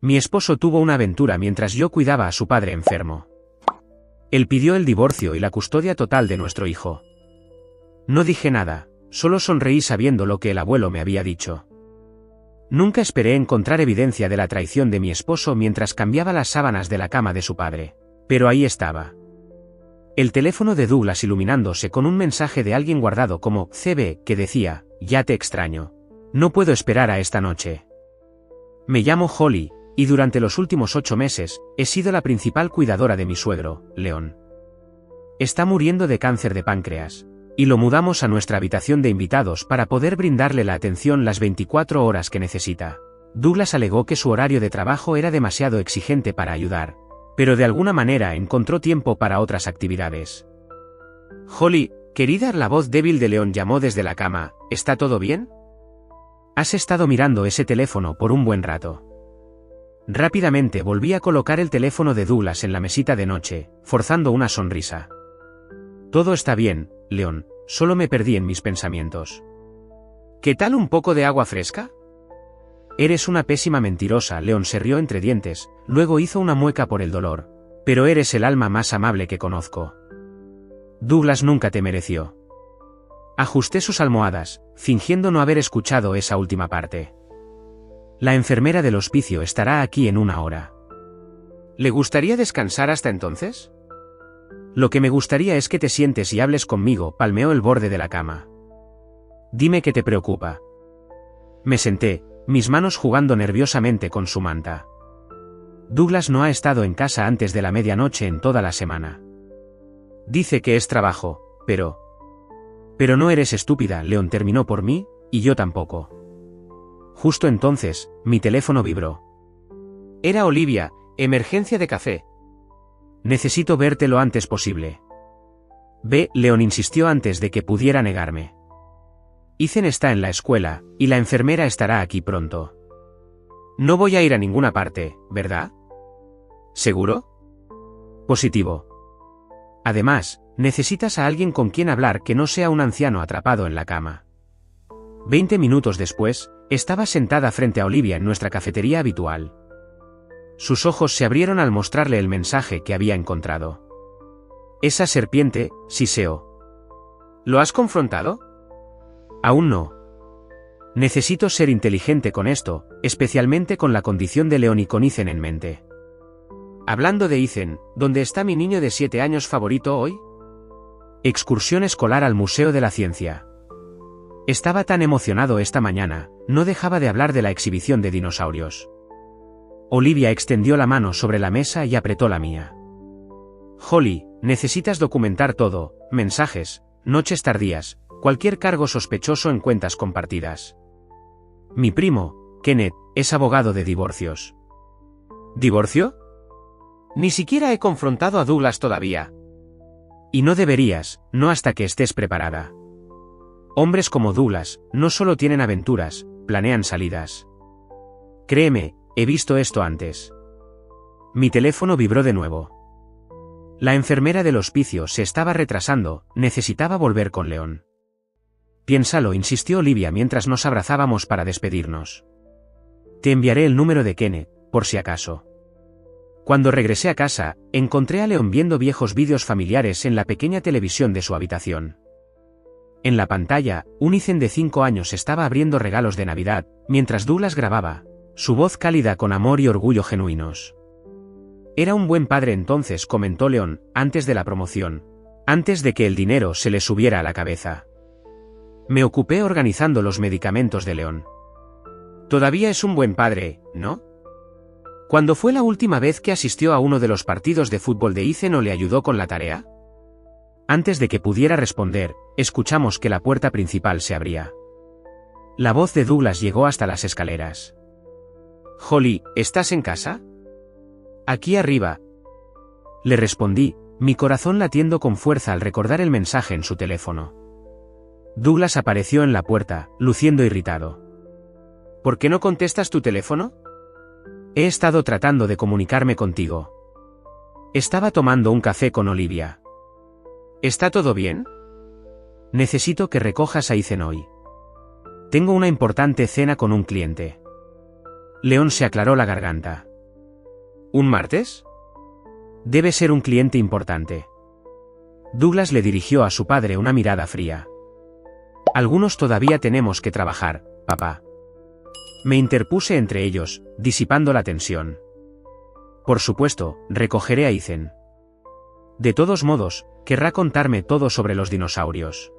Mi esposo tuvo una aventura mientras yo cuidaba a su padre enfermo. Él pidió el divorcio y la custodia total de nuestro hijo. No dije nada, solo sonreí sabiendo lo que el abuelo me había dicho. Nunca esperé encontrar evidencia de la traición de mi esposo mientras cambiaba las sábanas de la cama de su padre. Pero ahí estaba. El teléfono de Douglas iluminándose con un mensaje de alguien guardado como CB que decía, ya te extraño. No puedo esperar a esta noche. Me llamo Holly, y durante los últimos 8 meses, he sido la principal cuidadora de mi suegro, Leon. Está muriendo de cáncer de páncreas. Y lo mudamos a nuestra habitación de invitados para poder brindarle la atención las 24 horas que necesita. Douglas alegó que su horario de trabajo era demasiado exigente para ayudar, pero de alguna manera encontró tiempo para otras actividades. Holly, querida, la voz débil de Leon llamó desde la cama, ¿está todo bien? Has estado mirando ese teléfono por un buen rato. Rápidamente volví a colocar el teléfono de Douglas en la mesita de noche, forzando una sonrisa. Todo está bien, Leon, solo me perdí en mis pensamientos. ¿Qué tal un poco de agua fresca? Eres una pésima mentirosa, Leon se rió entre dientes, luego hizo una mueca por el dolor. Pero eres el alma más amable que conozco. Douglas nunca te mereció. Ajusté sus almohadas, fingiendo no haber escuchado esa última parte. La enfermera del hospicio estará aquí en 1 hora. ¿Le gustaría descansar hasta entonces? Lo que me gustaría es que te sientes y hables conmigo, palmeó el borde de la cama. Dime qué te preocupa. Me senté, mis manos jugando nerviosamente con su manta. Douglas no ha estado en casa antes de la medianoche en toda la semana. Dice que es trabajo, pero... Pero no eres estúpida, Leon terminó por mí, y yo tampoco. Justo entonces, mi teléfono vibró. Era Olivia, emergencia de café. Necesito verte lo antes posible. Ve, Leon insistió antes de que pudiera negarme. Ethan está en la escuela, y la enfermera estará aquí pronto. No voy a ir a ninguna parte, ¿verdad? ¿Seguro? Positivo. Además, necesitas a alguien con quien hablar que no sea un anciano atrapado en la cama. 20 minutos después, estaba sentada frente a Olivia en nuestra cafetería habitual. Sus ojos se abrieron al mostrarle el mensaje que había encontrado. Esa serpiente, siseó. ¿Lo has confrontado? Aún no. Necesito ser inteligente con esto, especialmente con la condición de Leon y con Ethan en mente. Hablando de Ethan, ¿dónde está mi niño de 7 años favorito hoy? Excursión escolar al Museo de la Ciencia. Estaba tan emocionado esta mañana, no dejaba de hablar de la exhibición de dinosaurios. Olivia extendió la mano sobre la mesa y apretó la mía. Holly, necesitas documentar todo, mensajes, noches tardías, cualquier cargo sospechoso en cuentas compartidas. Mi primo, Kenneth, es abogado de divorcios. ¿Divorcio? Ni siquiera he confrontado a Douglas todavía. Y no deberías, no hasta que estés preparada. Hombres como Douglas, no solo tienen aventuras, planean salidas. Créeme, he visto esto antes. Mi teléfono vibró de nuevo. La enfermera del hospicio se estaba retrasando, necesitaba volver con Leon. Piénsalo, insistió Olivia mientras nos abrazábamos para despedirnos. Te enviaré el número de Kenneth, por si acaso. Cuando regresé a casa, encontré a Leon viendo viejos vídeos familiares en la pequeña televisión de su habitación. En la pantalla, un Ethan de 5 años estaba abriendo regalos de Navidad, mientras Douglas grababa, su voz cálida con amor y orgullo genuinos. Era un buen padre entonces, comentó Leon, antes de la promoción, antes de que el dinero se le subiera a la cabeza. Me ocupé organizando los medicamentos de Leon. Todavía es un buen padre, ¿no? ¿Cuándo fue la última vez que asistió a uno de los partidos de fútbol de Ethan o le ayudó con la tarea? Antes de que pudiera responder, escuchamos que la puerta principal se abría. La voz de Douglas llegó hasta las escaleras. Holly, ¿estás en casa? Aquí arriba. Le respondí, mi corazón latiendo con fuerza al recordar el mensaje en su teléfono. Douglas apareció en la puerta, luciendo irritado. ¿Por qué no contestas tu teléfono? He estado tratando de comunicarme contigo. Estaba tomando un café con Olivia. ¿Está todo bien? Necesito que recojas a Ethan hoy. Tengo una importante cena con un cliente. Leon se aclaró la garganta. ¿Un martes? Debe ser un cliente importante. Douglas le dirigió a su padre una mirada fría. Algunos todavía tenemos que trabajar, papá. Me interpuse entre ellos, disipando la tensión. Por supuesto, recogeré a Ethan. De todos modos, querrá contarme todo sobre los dinosaurios.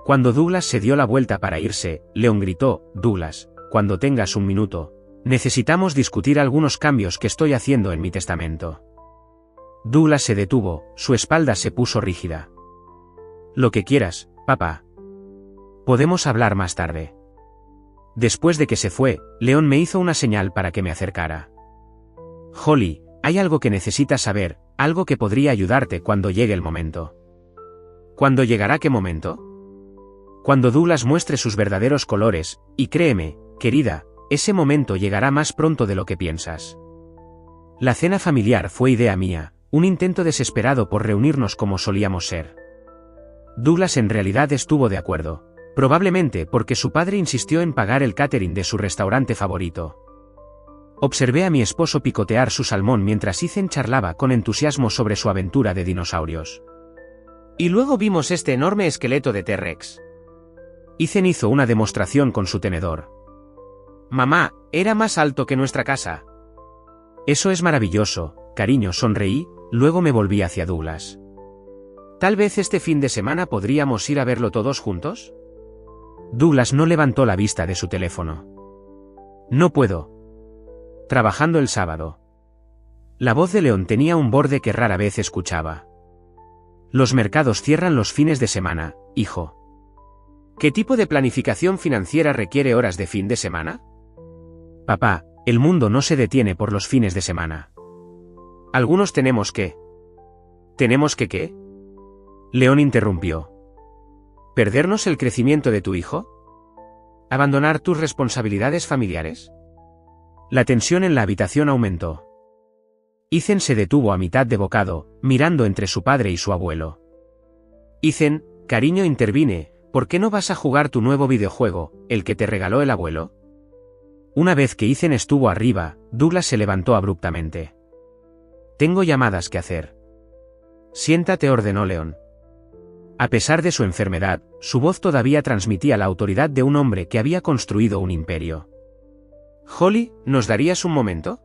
Cuando Douglas se dio la vuelta para irse, Leon gritó: Douglas, cuando tengas un minuto, necesitamos discutir algunos cambios que estoy haciendo en mi testamento. Douglas se detuvo, su espalda se puso rígida. Lo que quieras, papá. Podemos hablar más tarde. Después de que se fue, Leon me hizo una señal para que me acercara. Holly, hay algo que necesitas saber, algo que podría ayudarte cuando llegue el momento. ¿Cuándo llegará qué momento? Cuando Douglas muestre sus verdaderos colores, y créeme, querida, ese momento llegará más pronto de lo que piensas. La cena familiar fue idea mía, un intento desesperado por reunirnos como solíamos ser. Douglas en realidad estuvo de acuerdo, probablemente porque su padre insistió en pagar el catering de su restaurante favorito. Observé a mi esposo picotear su salmón mientras Ethan charlaba con entusiasmo sobre su aventura de dinosaurios. Y luego vimos este enorme esqueleto de T-Rex. Ethan hizo una demostración con su tenedor. Mamá, era más alto que nuestra casa. Eso es maravilloso, cariño, sonreí, luego me volví hacia Douglas. ¿Tal vez este fin de semana podríamos ir a verlo todos juntos? Douglas no levantó la vista de su teléfono. No puedo. Trabajando el sábado. La voz de Leon tenía un borde que rara vez escuchaba. Los mercados cierran los fines de semana, hijo. ¿Qué tipo de planificación financiera requiere horas de fin de semana? Papá, el mundo no se detiene por los fines de semana. Algunos tenemos que... ¿Tenemos que qué? Leon interrumpió. ¿Perdernos el crecimiento de tu hijo? ¿Abandonar tus responsabilidades familiares? La tensión en la habitación aumentó. Ethan se detuvo a mitad de bocado, mirando entre su padre y su abuelo. Ethan, cariño, intervine, ¿por qué no vas a jugar tu nuevo videojuego, el que te regaló el abuelo? Una vez que Ethan estuvo arriba, Douglas se levantó abruptamente. Tengo llamadas que hacer. Siéntate, ordenó Leon. A pesar de su enfermedad, su voz todavía transmitía la autoridad de un hombre que había construido un imperio. Holly, ¿nos darías un momento?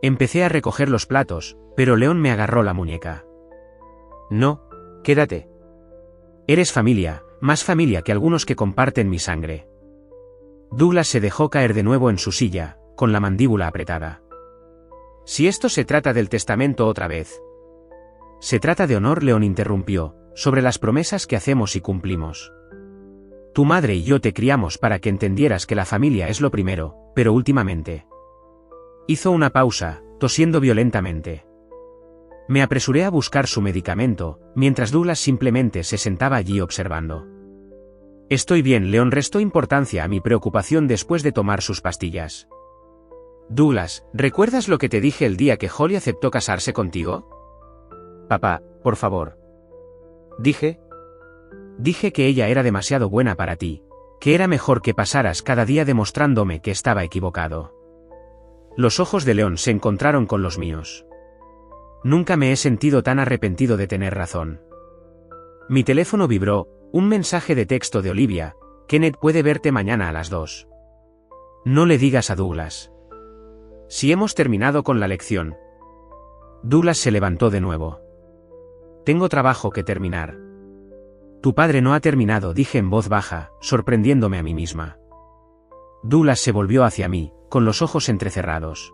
Empecé a recoger los platos, pero Leon me agarró la muñeca. No, quédate. Eres familia, más familia que algunos que comparten mi sangre. Douglas se dejó caer de nuevo en su silla, con la mandíbula apretada. Si esto se trata del testamento otra vez. Se trata de honor, Leon interrumpió, sobre las promesas que hacemos y cumplimos. Tu madre y yo te criamos para que entendieras que la familia es lo primero, pero últimamente. Hizo una pausa, tosiendo violentamente. Me apresuré a buscar su medicamento, mientras Douglas simplemente se sentaba allí observando. Estoy bien, Leon restó importancia a mi preocupación después de tomar sus pastillas. Douglas, ¿recuerdas lo que te dije el día que Holly aceptó casarse contigo? Papá, por favor. Dije que ella era demasiado buena para ti, que era mejor que pasaras cada día demostrándome que estaba equivocado. Los ojos de Leon se encontraron con los míos. Nunca me he sentido tan arrepentido de tener razón. Mi teléfono vibró, un mensaje de texto de Olivia: Kenneth puede verte mañana a las 2. No le digas a Douglas. Si hemos terminado con la lección. Douglas se levantó de nuevo. Tengo trabajo que terminar. Tu padre no ha terminado, dije en voz baja, sorprendiéndome a mí misma. Douglas se volvió hacia mí, con los ojos entrecerrados.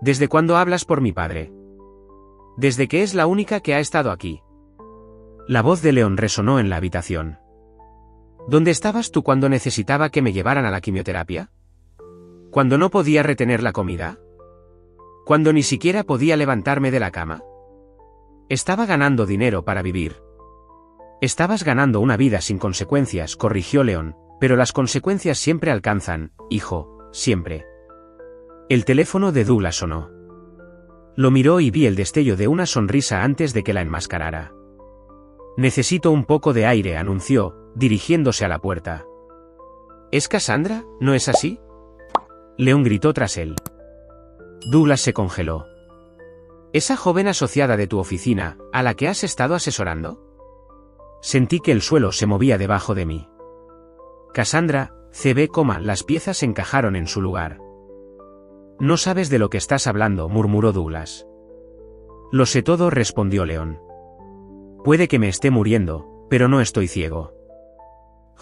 ¿Desde cuándo hablas por mi padre? Desde que es la única que ha estado aquí. La voz de Leon resonó en la habitación. ¿Dónde estabas tú cuando necesitaba que me llevaran a la quimioterapia? ¿Cuando no podía retener la comida? ¿Cuando ni siquiera podía levantarme de la cama? Estaba ganando dinero para vivir. Estabas ganando una vida sin consecuencias, corrigió Leon, pero las consecuencias siempre alcanzan, hijo, siempre. El teléfono de Douglas sonó. Lo miró y vi el destello de una sonrisa antes de que la enmascarara. Necesito un poco de aire, anunció, dirigiéndose a la puerta. ¿Es Cassandra, no es así? Leon gritó tras él. Douglas se congeló. ¿Esa joven asociada de tu oficina, a la que has estado asesorando? Sentí que el suelo se movía debajo de mí. Cassandra, CB, las piezas encajaron en su lugar. No sabes de lo que estás hablando, murmuró Douglas. Lo sé todo, respondió Leon. Puede que me esté muriendo, pero no estoy ciego.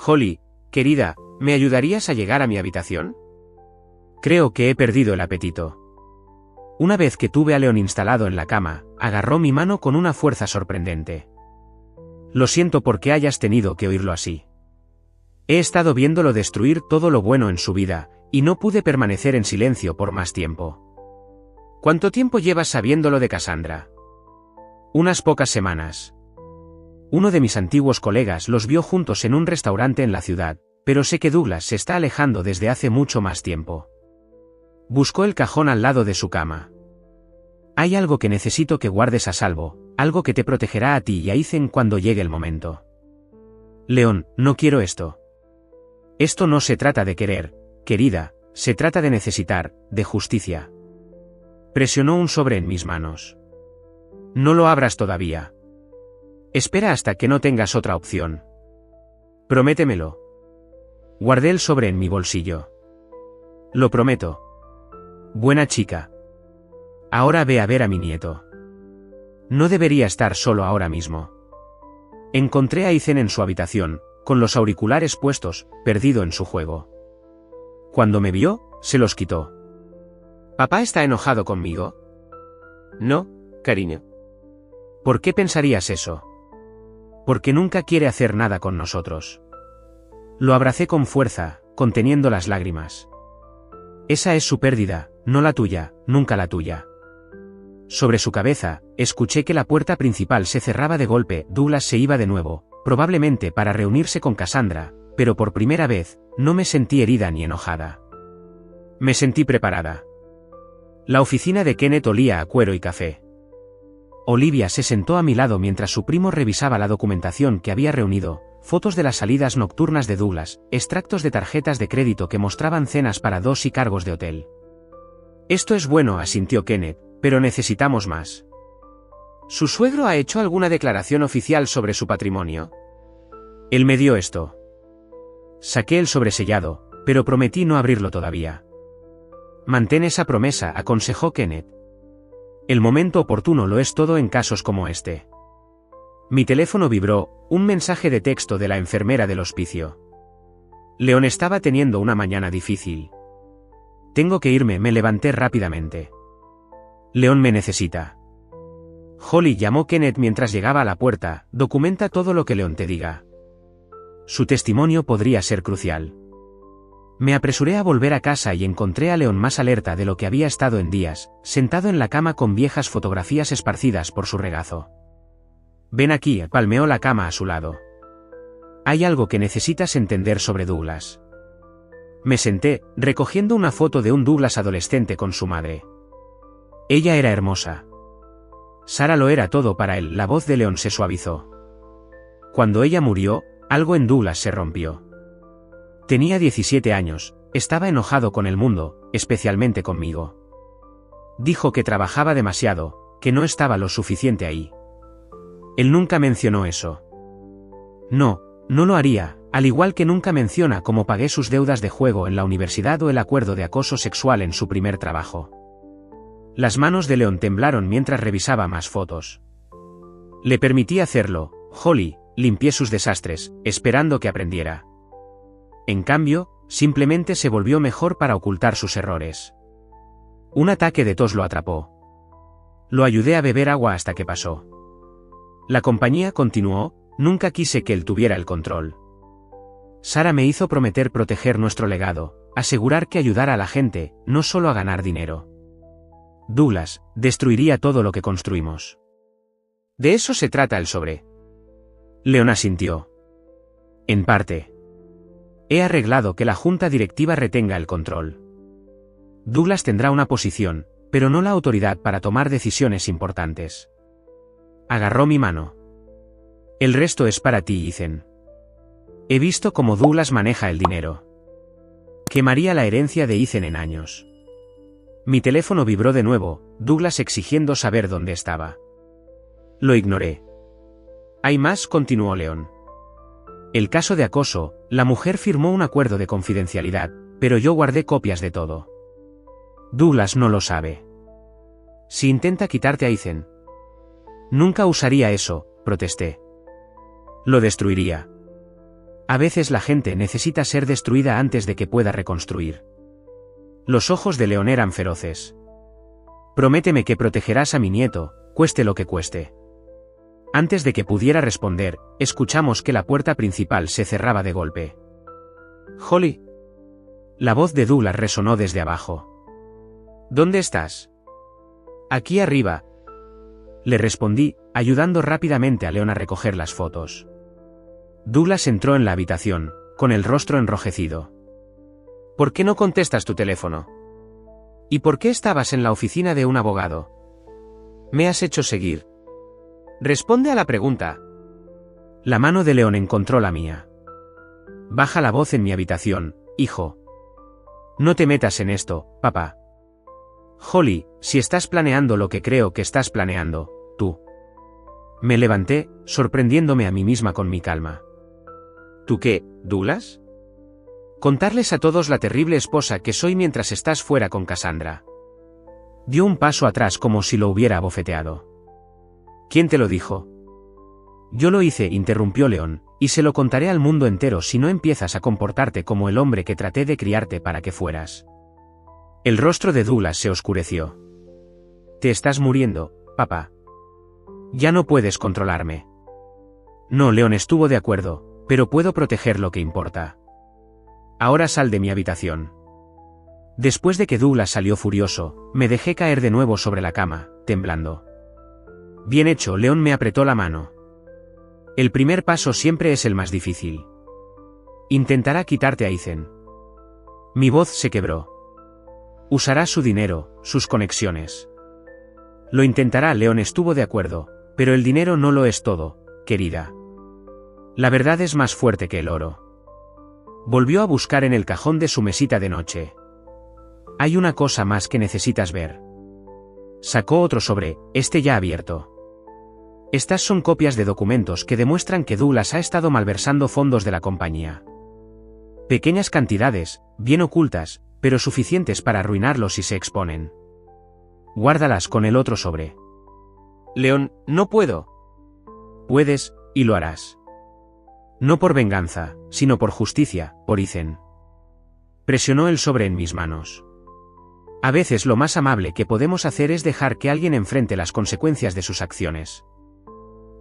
Holly, querida, ¿me ayudarías a llegar a mi habitación? Creo que he perdido el apetito. Una vez que tuve a Leon instalado en la cama, agarró mi mano con una fuerza sorprendente. Lo siento porque hayas tenido que oírlo así. He estado viéndolo destruir todo lo bueno en su vida, y no pude permanecer en silencio por más tiempo. ¿Cuánto tiempo llevas sabiéndolo de Cassandra? Unas pocas semanas. Uno de mis antiguos colegas los vio juntos en un restaurante en la ciudad, pero sé que Douglas se está alejando desde hace mucho más tiempo. Buscó el cajón al lado de su cama. Hay algo que necesito que guardes a salvo, algo que te protegerá a ti y a Ethan cuando llegue el momento. Leon, no quiero esto. Esto no se trata de querer, querida, se trata de necesitar, de justicia. Presionó un sobre en mis manos. No lo abras todavía. Espera hasta que no tengas otra opción. Prométemelo. Guardé el sobre en mi bolsillo. Lo prometo. Buena chica. Ahora ve a ver a mi nieto. No debería estar solo ahora mismo. Encontré a Ethan en su habitación, con los auriculares puestos, perdido en su juego. Cuando me vio, se los quitó. ¿Papá está enojado conmigo? No, cariño. ¿Por qué pensarías eso? Porque nunca quiere hacer nada con nosotros. Lo abracé con fuerza, conteniendo las lágrimas. Esa es su pérdida, no la tuya, nunca la tuya. Sobre su cabeza, escuché que la puerta principal se cerraba de golpe. Douglas se iba de nuevo, probablemente para reunirse con Cassandra, pero por primera vez, no me sentí herida ni enojada. Me sentí preparada. La oficina de Kenneth olía a cuero y café. Olivia se sentó a mi lado mientras su primo revisaba la documentación que había reunido, fotos de las salidas nocturnas de Douglas, extractos de tarjetas de crédito que mostraban cenas para 2 y cargos de hotel. Esto es bueno, asintió Kenneth, pero necesitamos más. ¿Su suegro ha hecho alguna declaración oficial sobre su patrimonio? Él me dio esto. Saqué el sobresellado, pero prometí no abrirlo todavía. Mantén esa promesa, aconsejó Kenneth. El momento oportuno lo es todo en casos como este. Mi teléfono vibró, un mensaje de texto de la enfermera del hospicio. Leon estaba teniendo una mañana difícil. Tengo que irme, me levanté rápidamente. Leon me necesita. Holly, llamó Kenneth mientras llegaba a la puerta, documenta todo lo que Leon te diga. Su testimonio podría ser crucial. Me apresuré a volver a casa y encontré a Leon más alerta de lo que había estado en días, sentado en la cama con viejas fotografías esparcidas por su regazo. Ven aquí, palmeó la cama a su lado. Hay algo que necesitas entender sobre Douglas. Me senté, recogiendo una foto de un Douglas adolescente con su madre. Ella era hermosa. Sara lo era todo para él, la voz de Leon se suavizó. Cuando ella murió, algo en Douglas se rompió. Tenía 17 años, estaba enojado con el mundo, especialmente conmigo. Dijo que trabajaba demasiado, que no estaba lo suficiente ahí. Él nunca mencionó eso. No, no lo haría, al igual que nunca menciona cómo pagué sus deudas de juego en la universidad o el acuerdo de acoso sexual en su primer trabajo. Las manos de Leon temblaron mientras revisaba más fotos. Le permití hacerlo, Holly, limpié sus desastres, esperando que aprendiera. En cambio, simplemente se volvió mejor para ocultar sus errores. Un ataque de tos lo atrapó. Lo ayudé a beber agua hasta que pasó. La compañía continuó, nunca quise que él tuviera el control. Sara me hizo prometer proteger nuestro legado, asegurar que ayudara a la gente, no solo a ganar dinero. Douglas destruiría todo lo que construimos. De eso se trata el sobre. Leon asintió. En parte. He arreglado que la junta directiva retenga el control. Douglas tendrá una posición, pero no la autoridad para tomar decisiones importantes. Agarró mi mano. El resto es para ti, Ethan. He visto cómo Douglas maneja el dinero. Quemaría la herencia de Ethan en años. Mi teléfono vibró de nuevo, Douglas exigiendo saber dónde estaba. Lo ignoré. ¿Hay más?, continuó Leon. El caso de acoso, la mujer firmó un acuerdo de confidencialidad, pero yo guardé copias de todo. Douglas no lo sabe. Si intenta quitarte a Ethan. Nunca usaría eso, protesté. Lo destruiría. A veces la gente necesita ser destruida antes de que pueda reconstruir. Los ojos de Leon eran feroces. Prométeme que protegerás a mi nieto, cueste lo que cueste. Antes de que pudiera responder, escuchamos que la puerta principal se cerraba de golpe. Holly. La voz de Douglas resonó desde abajo. ¿Dónde estás? Aquí arriba. Le respondí, ayudando rápidamente a Leon a recoger las fotos. Douglas entró en la habitación, con el rostro enrojecido. ¿Por qué no contestas tu teléfono? ¿Y por qué estabas en la oficina de un abogado? Me has hecho seguir. Responde a la pregunta. La mano de Leon encontró la mía. Baja la voz en mi habitación, hijo. No te metas en esto, papá. Holly, si estás planeando lo que creo que estás planeando, tú. Me levanté, sorprendiéndome a mí misma con mi calma. ¿Tú qué, Douglas? Contarles a todos la terrible esposa que soy mientras estás fuera con Cassandra. Dio un paso atrás como si lo hubiera abofeteado. ¿Quién te lo dijo? Yo lo hice, interrumpió Leon, y se lo contaré al mundo entero si no empiezas a comportarte como el hombre que traté de criarte para que fueras. El rostro de Douglas se oscureció. Te estás muriendo, papá. Ya no puedes controlarme. No, Leon estuvo de acuerdo, pero puedo proteger lo que importa. Ahora sal de mi habitación. Después de que Douglas salió furioso, me dejé caer de nuevo sobre la cama, temblando. Bien hecho, Leon me apretó la mano. El primer paso siempre es el más difícil. Intentará quitarte a Ethan. Mi voz se quebró. Usará su dinero, sus conexiones. Lo intentará, Leon estuvo de acuerdo, pero el dinero no lo es todo, querida. La verdad es más fuerte que el oro. Volvió a buscar en el cajón de su mesita de noche. Hay una cosa más que necesitas ver. Sacó otro sobre, este ya abierto. Estas son copias de documentos que demuestran que Douglas ha estado malversando fondos de la compañía. Pequeñas cantidades, bien ocultas, pero suficientes para arruinarlos si se exponen. Guárdalas con el otro sobre. Leon, no puedo. Puedes, y lo harás. No por venganza, sino por justicia, por Ethan. Presionó el sobre en mis manos. A veces lo más amable que podemos hacer es dejar que alguien enfrente las consecuencias de sus acciones.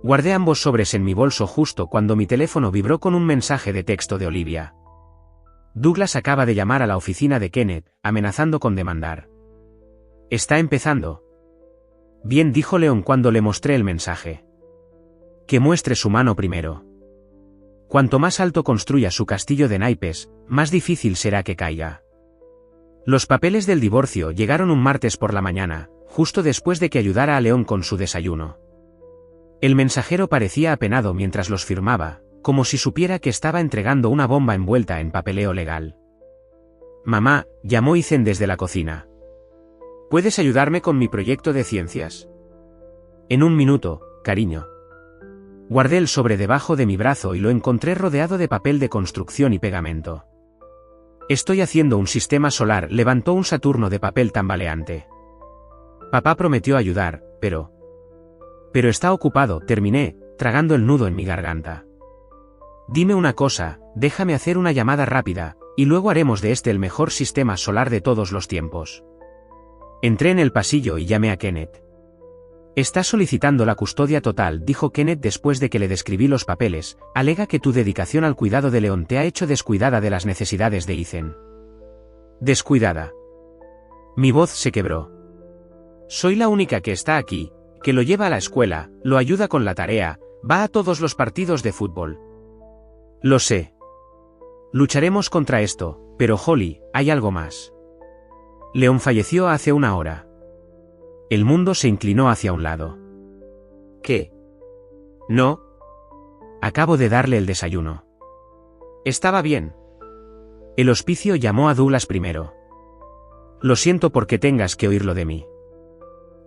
Guardé ambos sobres en mi bolso justo cuando mi teléfono vibró con un mensaje de texto de Olivia. Douglas acaba de llamar a la oficina de Kenneth, amenazando con demandar. Está empezando. Bien, dijo Leon cuando le mostré el mensaje. Que muestre su mano primero. Cuanto más alto construya su castillo de naipes, más difícil será que caiga. Los papeles del divorcio llegaron un martes por la mañana, justo después de que ayudara a Leon con su desayuno. El mensajero parecía apenado mientras los firmaba, como si supiera que estaba entregando una bomba envuelta en papeleo legal. Mamá, llamó Ethan desde la cocina. ¿Puedes ayudarme con mi proyecto de ciencias? En un minuto, cariño. Guardé el sobre debajo de mi brazo y lo encontré rodeado de papel de construcción y pegamento. Estoy haciendo un sistema solar, levantó un Saturno de papel tambaleante. Papá prometió ayudar, pero está ocupado, terminé, tragando el nudo en mi garganta. Dime una cosa, déjame hacer una llamada rápida, y luego haremos de este el mejor sistema solar de todos los tiempos. Entré en el pasillo y llamé a Kenneth. Está solicitando la custodia total, dijo Kenneth después de que le describí los papeles. Alega que tu dedicación al cuidado de Leon te ha hecho descuidada de las necesidades de Ethan. Descuidada. Mi voz se quebró. Soy la única que está aquí, que lo lleva a la escuela, lo ayuda con la tarea, va a todos los partidos de fútbol. Lo sé. Lucharemos contra esto, pero Holly, hay algo más. Leon falleció hace una hora. El mundo se inclinó hacia un lado. ¿Qué? No. Acabo de darle el desayuno. Estaba bien. El hospicio llamó a Douglas primero. Lo siento porque tengas que oírlo de mí.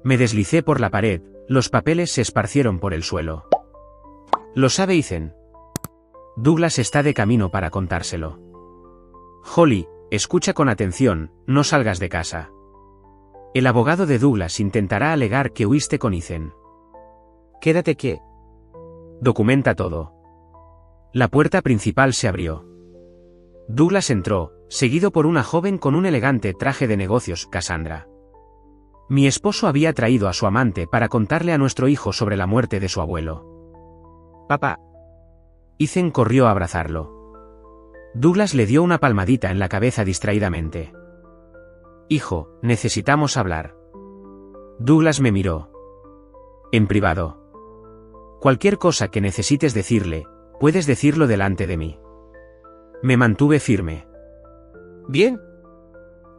Me deslicé por la pared, los papeles se esparcieron por el suelo. ¿Lo sabe Ethan? Douglas está de camino para contárselo. Holly, escucha con atención, no salgas de casa. El abogado de Douglas intentará alegar que huiste con Ethan. Quédate quieto. Documenta todo. La puerta principal se abrió. Douglas entró, seguido por una joven con un elegante traje de negocios, Cassandra. Mi esposo había traído a su amante para contarle a nuestro hijo sobre la muerte de su abuelo. Papá. Ethan corrió a abrazarlo. Douglas le dio una palmadita en la cabeza distraídamente. Hijo, necesitamos hablar. Douglas me miró. En privado. Cualquier cosa que necesites decirle, puedes decirlo delante de mí. Me mantuve firme. Bien.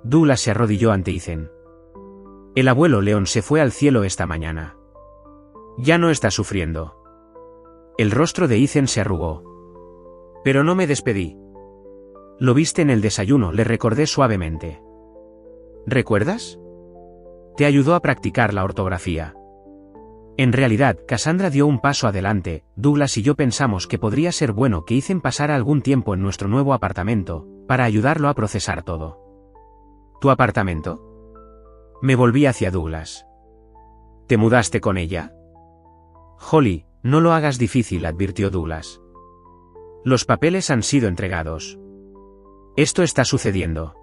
Douglas se arrodilló ante Ethan. El abuelo León se fue al cielo esta mañana. Ya no está sufriendo. El rostro de Ethan se arrugó. Pero no me despedí. Lo viste en el desayuno, le recordé suavemente. ¿Recuerdas? Te ayudó a practicar la ortografía. En realidad, Cassandra dio un paso adelante. Douglas y yo pensamos que podría ser bueno que Ethan pasara algún tiempo en nuestro nuevo apartamento, para ayudarlo a procesar todo. ¿Tu apartamento? Me volví hacia Douglas. ¿Te mudaste con ella? Holly, no lo hagas difícil, advirtió Douglas. Los papeles han sido entregados. Esto está sucediendo.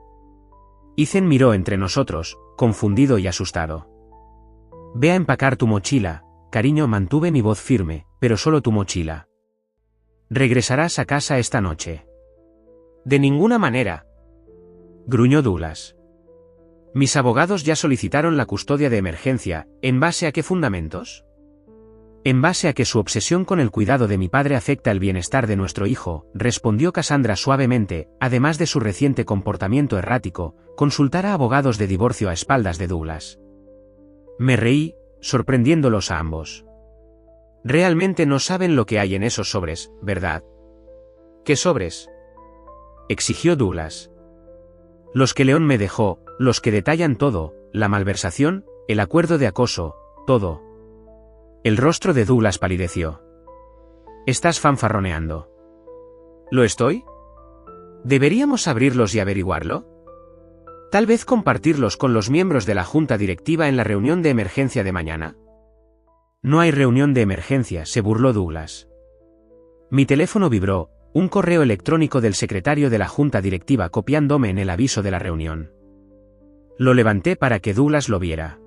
Ethan miró entre nosotros, confundido y asustado. Ve a empacar tu mochila, cariño, mantuve mi voz firme, pero solo tu mochila. Regresarás a casa esta noche. De ninguna manera. Gruñó Douglas. Mis abogados ya solicitaron la custodia de emergencia, ¿en base a qué fundamentos? En base a que su obsesión con el cuidado de mi padre afecta el bienestar de nuestro hijo, respondió Cassandra suavemente, además de su reciente comportamiento errático, consultar a abogados de divorcio a espaldas de Douglas. Me reí, sorprendiéndolos a ambos. Realmente no saben lo que hay en esos sobres, ¿verdad? ¿Qué sobres? Exigió Douglas. Los que León me dejó, los que detallan todo, la malversación, el acuerdo de acoso, todo. El rostro de Douglas palideció. Estás fanfarroneando. ¿Lo estoy? ¿Deberíamos abrirlos y averiguarlo? Tal vez compartirlos con los miembros de la junta directiva en la reunión de emergencia de mañana. No hay reunión de emergencia, se burló Douglas. Mi teléfono vibró, un correo electrónico del secretario de la junta directiva copiándome en el aviso de la reunión. Lo levanté para que Douglas lo viera.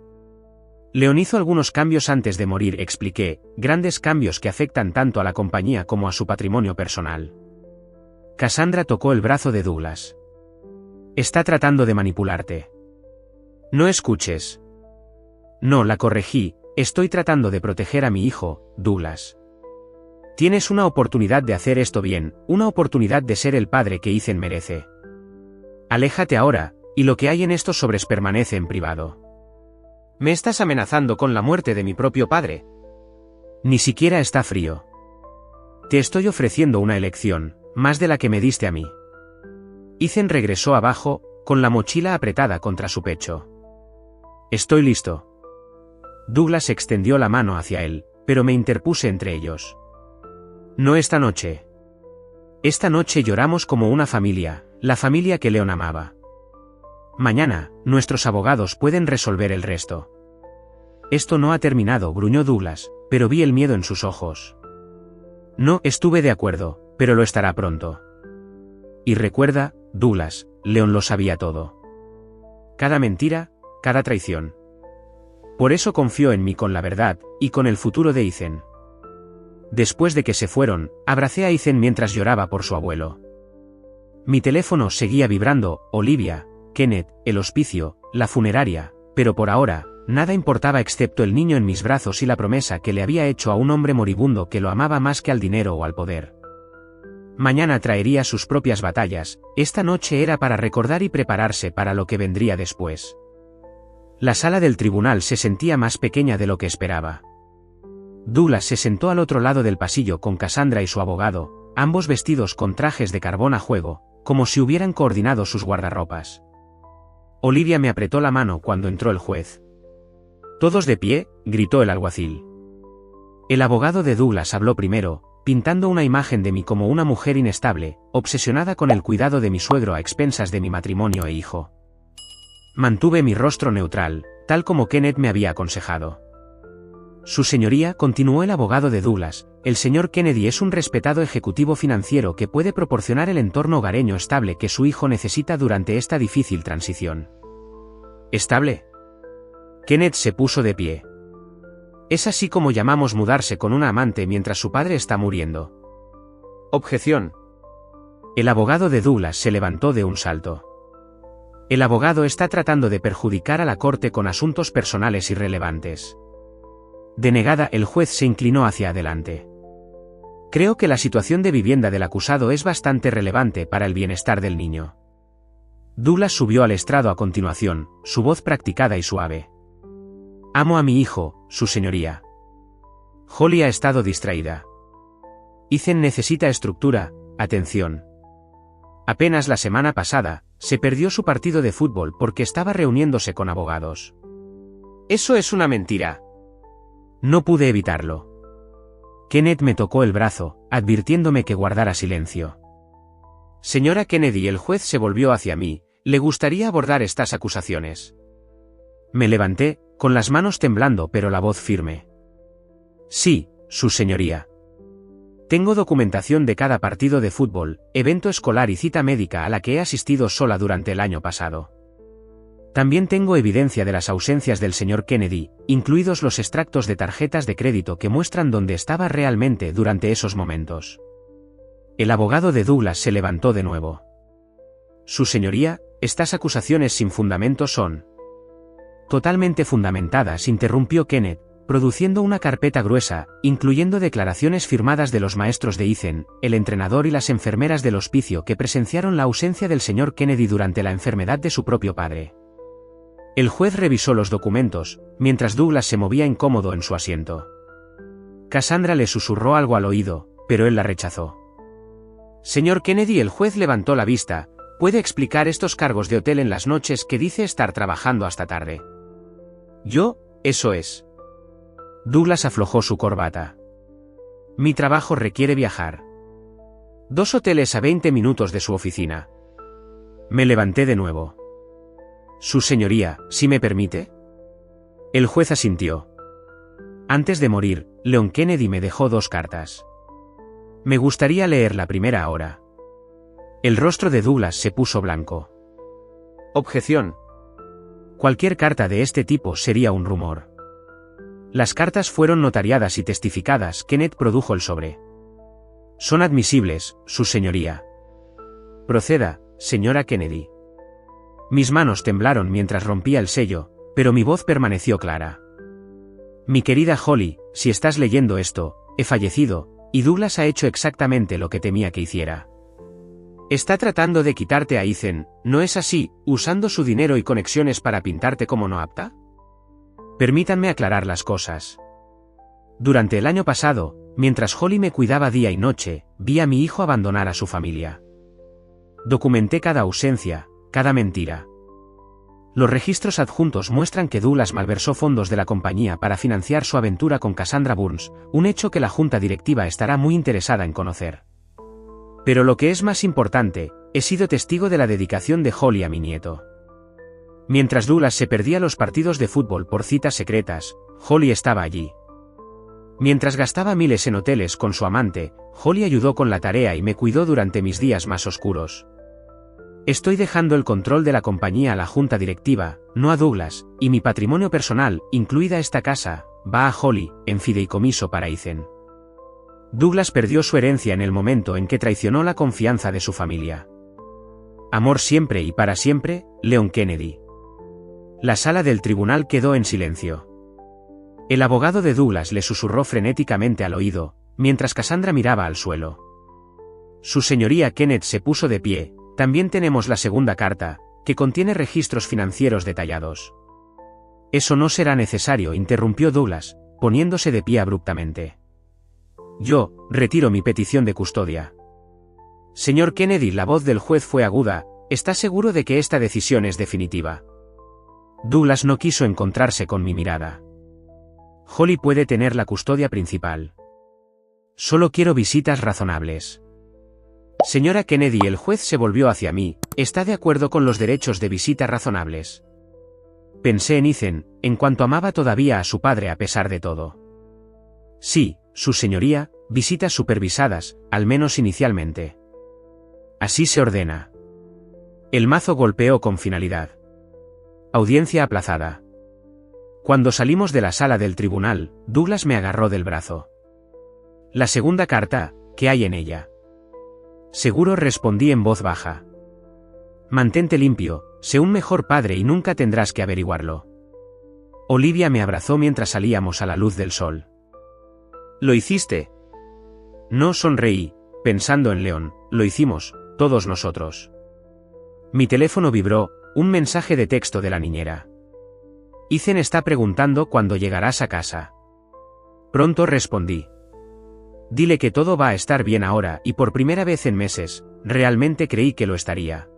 León hizo algunos cambios antes de morir, expliqué, grandes cambios que afectan tanto a la compañía como a su patrimonio personal. Cassandra tocó el brazo de Douglas. Está tratando de manipularte. No escuches. No, la corregí, estoy tratando de proteger a mi hijo, Douglas. Tienes una oportunidad de hacer esto bien, una oportunidad de ser el padre que Ethan merece. Aléjate ahora, y lo que hay en estos sobres permanece en privado. ¿Me estás amenazando con la muerte de mi propio padre? Ni siquiera está frío. Te estoy ofreciendo una elección, más de la que me diste a mí. Ethan regresó abajo, con la mochila apretada contra su pecho. Estoy listo. Douglas extendió la mano hacia él, pero me interpuse entre ellos. No esta noche. Esta noche lloramos como una familia, la familia que León amaba. Mañana, nuestros abogados pueden resolver el resto. Esto no ha terminado, gruñó Douglas, pero vi el miedo en sus ojos. No, estuve de acuerdo, pero lo estará pronto. Y recuerda, Douglas, León lo sabía todo. Cada mentira, cada traición. Por eso confió en mí con la verdad, y con el futuro de Ethan. Después de que se fueron, abracé a Ethan mientras lloraba por su abuelo. Mi teléfono seguía vibrando, Olivia, Kenneth, el hospicio, la funeraria, pero por ahora, nada importaba excepto el niño en mis brazos y la promesa que le había hecho a un hombre moribundo que lo amaba más que al dinero o al poder. Mañana traería sus propias batallas, esta noche era para recordar y prepararse para lo que vendría después. La sala del tribunal se sentía más pequeña de lo que esperaba. Douglas se sentó al otro lado del pasillo con Cassandra y su abogado, ambos vestidos con trajes de carbón a juego, como si hubieran coordinado sus guardarropas. Olivia me apretó la mano cuando entró el juez. «Todos de pie», gritó el alguacil. El abogado de Douglas habló primero, pintando una imagen de mí como una mujer inestable, obsesionada con el cuidado de mi suegro a expensas de mi matrimonio e hijo. Mantuve mi rostro neutral, tal como Kenneth me había aconsejado. Su señoría, continuó el abogado de Douglas, el señor Kennedy es un respetado ejecutivo financiero que puede proporcionar el entorno hogareño estable que su hijo necesita durante esta difícil transición. ¿Estable? Kenneth se puso de pie. Es así como llamamos mudarse con una amante mientras su padre está muriendo. Objeción. El abogado de Douglas se levantó de un salto. El abogado está tratando de perjudicar a la corte con asuntos personales irrelevantes. Denegada, el juez se inclinó hacia adelante. Creo que la situación de vivienda del acusado es bastante relevante para el bienestar del niño. Douglas subió al estrado a continuación, su voz practicada y suave. Amo a mi hijo, su señoría. Holly ha estado distraída. Ethan necesita estructura, atención. Apenas la semana pasada, se perdió su partido de fútbol porque estaba reuniéndose con abogados. Eso es una mentira. No pude evitarlo. Kenneth me tocó el brazo, advirtiéndome que guardara silencio. Señora Kennedy, el juez se volvió hacia mí, ¿le gustaría abordar estas acusaciones? Me levanté, con las manos temblando pero la voz firme. Sí, su señoría. Tengo documentación de cada partido de fútbol, evento escolar y cita médica a la que he asistido sola durante el año pasado. También tengo evidencia de las ausencias del señor Kennedy, incluidos los extractos de tarjetas de crédito que muestran dónde estaba realmente durante esos momentos. El abogado de Douglas se levantó de nuevo. Su señoría, estas acusaciones sin fundamento son totalmente fundamentadas, interrumpió Kenneth, produciendo una carpeta gruesa, incluyendo declaraciones firmadas de los maestros de Ethan, el entrenador y las enfermeras del hospicio que presenciaron la ausencia del señor Kennedy durante la enfermedad de su propio padre. El juez revisó los documentos, mientras Douglas se movía incómodo en su asiento. Cassandra le susurró algo al oído, pero él la rechazó. Señor Kennedy, el juez levantó la vista, ¿puede explicar estos cargos de hotel en las noches que dice estar trabajando hasta tarde? Yo, eso es. Douglas aflojó su corbata. Mi trabajo requiere viajar. 2 hoteles a 20 minutos de su oficina. Me levanté de nuevo. Su señoría, si me permite. El juez asintió. Antes de morir, Leon Kennedy me dejó 2 cartas. Me gustaría leer la primera ahora. El rostro de Douglas se puso blanco. Objeción. Cualquier carta de este tipo sería un rumor. Las cartas fueron notariadas y testificadas. Kenneth produjo el sobre. Son admisibles, su señoría. Proceda, señora Kennedy. Mis manos temblaron mientras rompía el sello, pero mi voz permaneció clara. Mi querida Holly, si estás leyendo esto, he fallecido, y Douglas ha hecho exactamente lo que temía que hiciera. Está tratando de quitarte a Ethan, ¿no es así, usando su dinero y conexiones para pintarte como no apta? Permítanme aclarar las cosas. Durante el año pasado, mientras Holly me cuidaba día y noche, vi a mi hijo abandonar a su familia. Documenté cada ausencia, cada mentira. Los registros adjuntos muestran que Douglas malversó fondos de la compañía para financiar su aventura con Cassandra Burns, un hecho que la junta directiva estará muy interesada en conocer. Pero lo que es más importante, he sido testigo de la dedicación de Holly a mi nieto. Mientras Douglas se perdía los partidos de fútbol por citas secretas, Holly estaba allí. Mientras gastaba miles en hoteles con su amante, Holly ayudó con la tarea y me cuidó durante mis días más oscuros. Estoy dejando el control de la compañía a la junta directiva, no a Douglas, y mi patrimonio personal, incluida esta casa, va a Holly, en fideicomiso para Ethan. Douglas perdió su herencia en el momento en que traicionó la confianza de su familia. Amor siempre y para siempre, Leon Kennedy. La sala del tribunal quedó en silencio. El abogado de Douglas le susurró frenéticamente al oído, mientras Cassandra miraba al suelo. Su señoría Kenneth se puso de pie. También tenemos la segunda carta, que contiene registros financieros detallados. Eso no será necesario, interrumpió Douglas, poniéndose de pie abruptamente. Yo retiro mi petición de custodia. Señor Kennedy, la voz del juez fue aguda, ¿Estás seguro de que esta decisión es definitiva? Douglas no quiso encontrarse con mi mirada. Holly puede tener la custodia principal. Solo quiero visitas razonables. Señora Kennedy, el juez se volvió hacia mí. ¿Está de acuerdo con los derechos de visita razonables? Pensé en Ethan, en cuanto amaba todavía a su padre a pesar de todo. Sí, su señoría, visitas supervisadas, al menos inicialmente. Así se ordena. El mazo golpeó con finalidad. Audiencia aplazada. Cuando salimos de la sala del tribunal, Douglas me agarró del brazo. La segunda carta, ¿qué hay en ella? Seguro, respondí en voz baja. Mantente limpio, sé un mejor padre y nunca tendrás que averiguarlo. Olivia me abrazó mientras salíamos a la luz del sol. ¿Lo hiciste? No, sonreí, pensando en Leon. Lo hicimos, todos nosotros. Mi teléfono vibró, un mensaje de texto de la niñera. Ethan está preguntando cuándo llegarás a casa. Pronto, respondí. Dile que todo va a estar bien ahora y por primera vez en meses, realmente creí que lo estaría.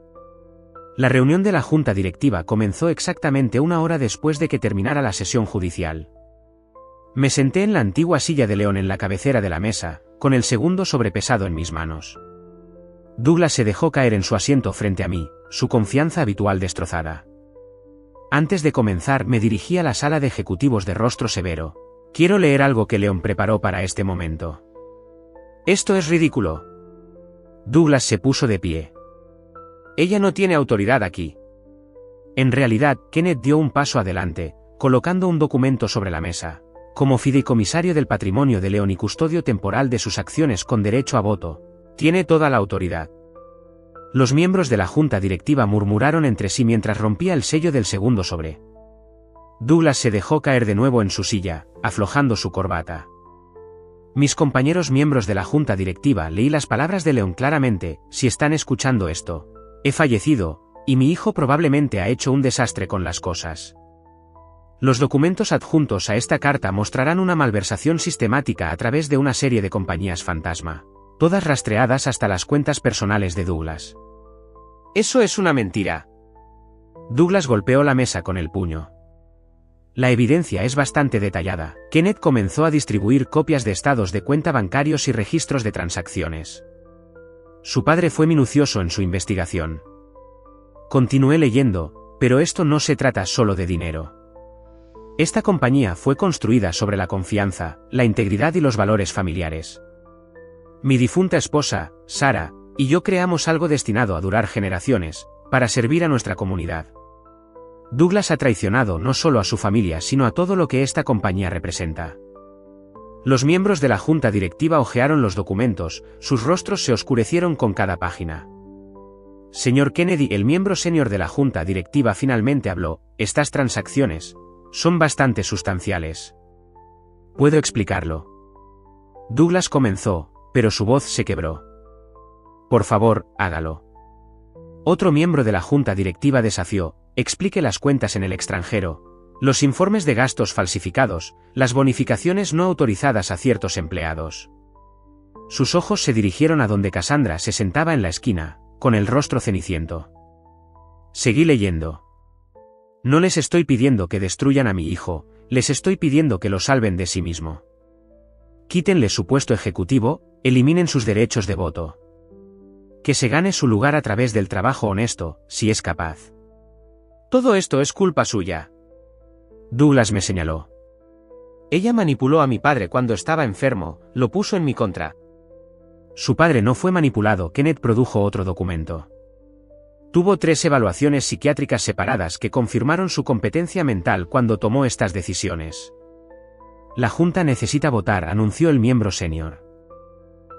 La reunión de la junta directiva comenzó exactamente 1 hora después de que terminara la sesión judicial. Me senté en la antigua silla de León en la cabecera de la mesa, con el segundo sobrepesado en mis manos. Douglas se dejó caer en su asiento frente a mí, su confianza habitual destrozada. Antes de comenzar me dirigí a la sala de ejecutivos de rostro severo. Quiero leer algo que León preparó para este momento. Esto es ridículo. Douglas se puso de pie. Ella no tiene autoridad aquí. En realidad, Kenneth dio un paso adelante, colocando un documento sobre la mesa. Como fideicomisario del patrimonio de León y custodio temporal de sus acciones con derecho a voto, tiene toda la autoridad. Los miembros de la junta directiva murmuraron entre sí mientras rompía el sello del segundo sobre. Douglas se dejó caer de nuevo en su silla, aflojando su corbata. Mis compañeros miembros de la junta directiva, leí las palabras de León claramente. Si están escuchando esto, he fallecido, y mi hijo probablemente ha hecho un desastre con las cosas. Los documentos adjuntos a esta carta mostrarán una malversación sistemática a través de una serie de compañías fantasma, todas rastreadas hasta las cuentas personales de Douglas. Eso es una mentira. Douglas golpeó la mesa con el puño. La evidencia es bastante detallada. Kenneth comenzó a distribuir copias de estados de cuenta bancarios y registros de transacciones. Su padre fue minucioso en su investigación. Continué leyendo, pero esto no se trata solo de dinero. Esta compañía fue construida sobre la confianza, la integridad y los valores familiares. Mi difunta esposa, Sarah, y yo creamos algo destinado a durar generaciones, para servir a nuestra comunidad. Douglas ha traicionado no solo a su familia sino a todo lo que esta compañía representa. Los miembros de la junta directiva hojearon los documentos, sus rostros se oscurecieron con cada página. Señor Kennedy, el miembro senior de la junta directiva finalmente habló. Estas transacciones son bastante sustanciales. ¿Puedo explicarlo? Douglas comenzó, pero su voz se quebró. Por favor, hágalo. Otro miembro de la junta directiva desafió. Explique las cuentas en el extranjero, los informes de gastos falsificados, las bonificaciones no autorizadas a ciertos empleados. Sus ojos se dirigieron a donde Cassandra se sentaba en la esquina, con el rostro ceniciento. Seguí leyendo. No les estoy pidiendo que destruyan a mi hijo, les estoy pidiendo que lo salven de sí mismo. Quítenle su puesto ejecutivo, eliminen sus derechos de voto. Que se gane su lugar a través del trabajo honesto, si es capaz. Todo esto es culpa suya. Douglas me señaló. Ella manipuló a mi padre cuando estaba enfermo, lo puso en mi contra. Su padre no fue manipulado. Kenneth produjo otro documento. Tuvo 3 evaluaciones psiquiátricas separadas que confirmaron su competencia mental cuando tomó estas decisiones. La junta necesita votar, anunció el miembro senior.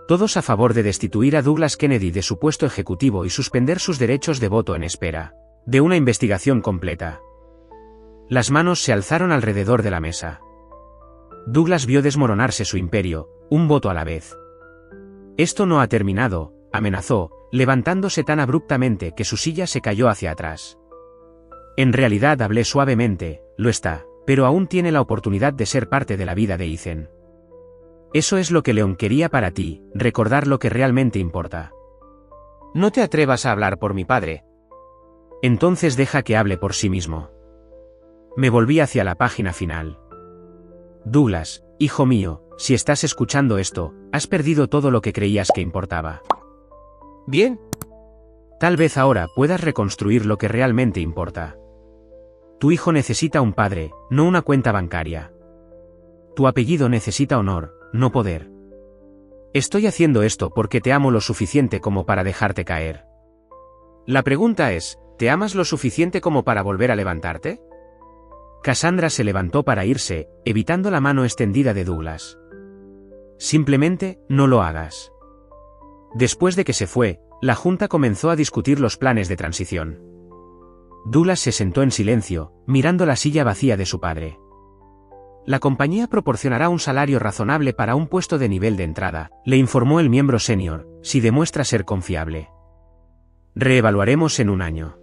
Todos a favor de destituir a Douglas Kennedy de su puesto ejecutivo y suspender sus derechos de voto en espera de una investigación completa. Las manos se alzaron alrededor de la mesa. Douglas vio desmoronarse su imperio, un voto a la vez. Esto no ha terminado, amenazó, levantándose tan abruptamente que su silla se cayó hacia atrás. En realidad, hablé suavemente, lo está, pero aún tiene la oportunidad de ser parte de la vida de Ethan. Eso es lo que León quería para ti, recordar lo que realmente importa. No te atrevas a hablar por mi padre, Entonces deja que hable por sí mismo. Me volví hacia la página final. Douglas, hijo mío, si estás escuchando esto, has perdido todo lo que creías que importaba. Bien. Tal vez ahora puedas reconstruir lo que realmente importa. Tu hijo necesita un padre, no una cuenta bancaria. Tu apellido necesita honor, no poder. Estoy haciendo esto porque te amo lo suficiente como para dejarte caer. La pregunta es, ¿te amas lo suficiente como para volver a levantarte? Cassandra se levantó para irse, evitando la mano extendida de Douglas. Simplemente, no lo hagas. Después de que se fue, la junta comenzó a discutir los planes de transición. Douglas se sentó en silencio, mirando la silla vacía de su padre. La compañía proporcionará un salario razonable para un puesto de nivel de entrada, le informó el miembro senior, si demuestra ser confiable. Reevaluaremos en un año.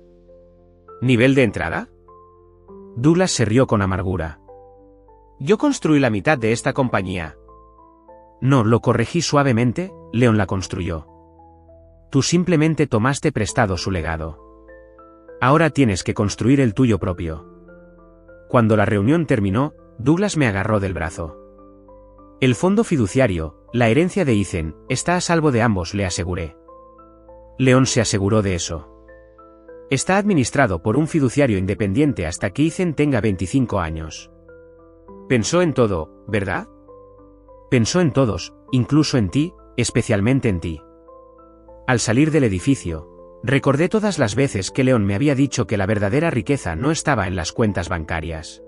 ¿Nivel de entrada? Douglas se rió con amargura. Yo construí la mitad de esta compañía. No, lo corregí suavemente, Leon la construyó. Tú simplemente tomaste prestado su legado. Ahora tienes que construir el tuyo propio. Cuando la reunión terminó, Douglas me agarró del brazo. El fondo fiduciario, la herencia de Ethan, está a salvo de ambos, le aseguré. Leon se aseguró de eso. Está administrado por un fiduciario independiente hasta que Ethan tenga 25 años. Pensó en todo, ¿verdad? Pensó en todos, incluso en ti, especialmente en ti. Al salir del edificio, recordé todas las veces que Leon me había dicho que la verdadera riqueza no estaba en las cuentas bancarias.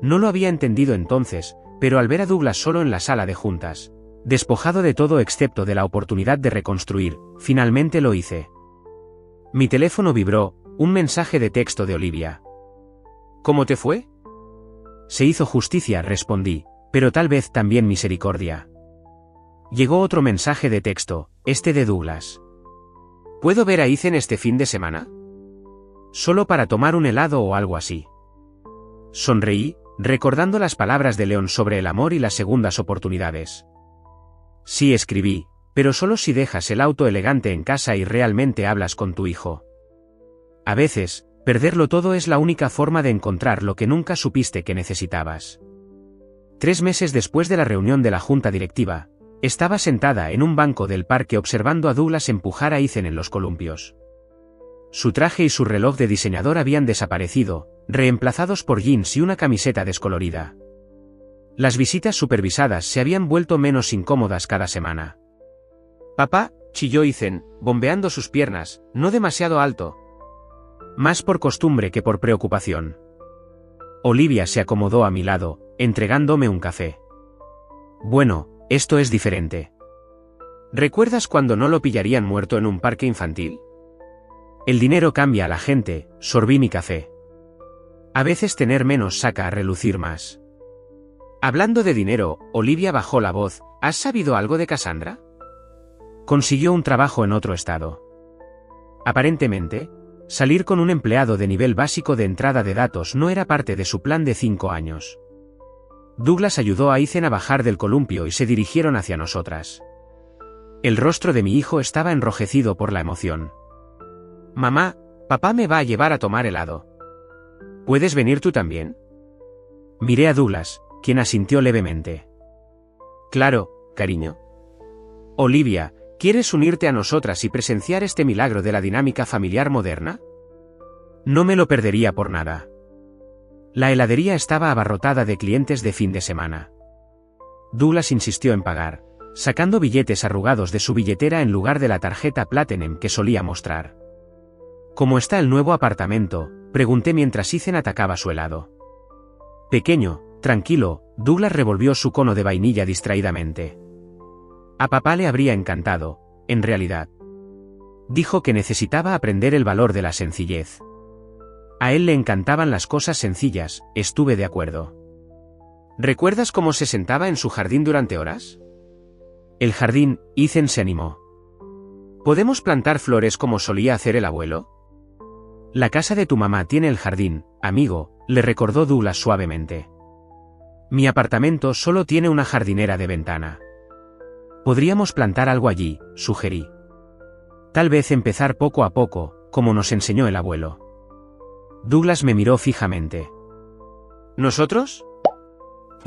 No lo había entendido entonces, pero al ver a Douglas solo en la sala de juntas, despojado de todo excepto de la oportunidad de reconstruir, finalmente lo hice. Mi teléfono vibró, un mensaje de texto de Olivia. ¿Cómo te fue? Se hizo justicia, respondí, pero tal vez también misericordia. Llegó otro mensaje de texto, este de Douglas. ¿Puedo ver a Ethan este fin de semana? Solo para tomar un helado o algo así. Sonreí, recordando las palabras de Leon sobre el amor y las segundas oportunidades. Sí, escribí, pero solo si dejas el auto elegante en casa y realmente hablas con tu hijo. A veces, perderlo todo es la única forma de encontrar lo que nunca supiste que necesitabas. 3 meses después de la reunión de la junta directiva, estaba sentada en un banco del parque observando a Douglas empujar a Ethan en los columpios. Su traje y su reloj de diseñador habían desaparecido, reemplazados por jeans y una camiseta descolorida. Las visitas supervisadas se habían vuelto menos incómodas cada semana. Papá, chilló Ethan, bombeando sus piernas, no demasiado alto. Más por costumbre que por preocupación. Olivia se acomodó a mi lado, entregándome un café. Bueno, esto es diferente. ¿Recuerdas cuando no lo pillarían muerto en un parque infantil? El dinero cambia a la gente, sorbí mi café. A veces tener menos saca a relucir más. Hablando de dinero, Olivia bajó la voz, ¿has sabido algo de Cassandra? Consiguió un trabajo en otro estado. Aparentemente, salir con un empleado de nivel básico de entrada de datos no era parte de su plan de 5 años. Douglas ayudó a Ethan a bajar del columpio y se dirigieron hacia nosotras. El rostro de mi hijo estaba enrojecido por la emoción. Mamá, papá me va a llevar a tomar helado. ¿Puedes venir tú también? Miré a Douglas, quien asintió levemente. Claro, cariño. Olivia, ¿quieres unirte a nosotras y presenciar este milagro de la dinámica familiar moderna? No me lo perdería por nada. La heladería estaba abarrotada de clientes de fin de semana. Douglas insistió en pagar, sacando billetes arrugados de su billetera en lugar de la tarjeta Platinum que solía mostrar. ¿Cómo está el nuevo apartamento?, pregunté mientras Ethan atacaba su helado. Pequeño, tranquilo, Douglas revolvió su cono de vainilla distraídamente. A papá le habría encantado, en realidad. Dijo que necesitaba aprender el valor de la sencillez. A él le encantaban las cosas sencillas, estuve de acuerdo. ¿Recuerdas cómo se sentaba en su jardín durante horas? El jardín, Ethan se animó. ¿Podemos plantar flores como solía hacer el abuelo? La casa de tu mamá tiene el jardín, amigo, le recordó Douglas suavemente. Mi apartamento solo tiene una jardinera de ventana. Podríamos plantar algo allí, sugerí. Tal vez empezar poco a poco, como nos enseñó el abuelo. Douglas me miró fijamente. ¿Nosotros?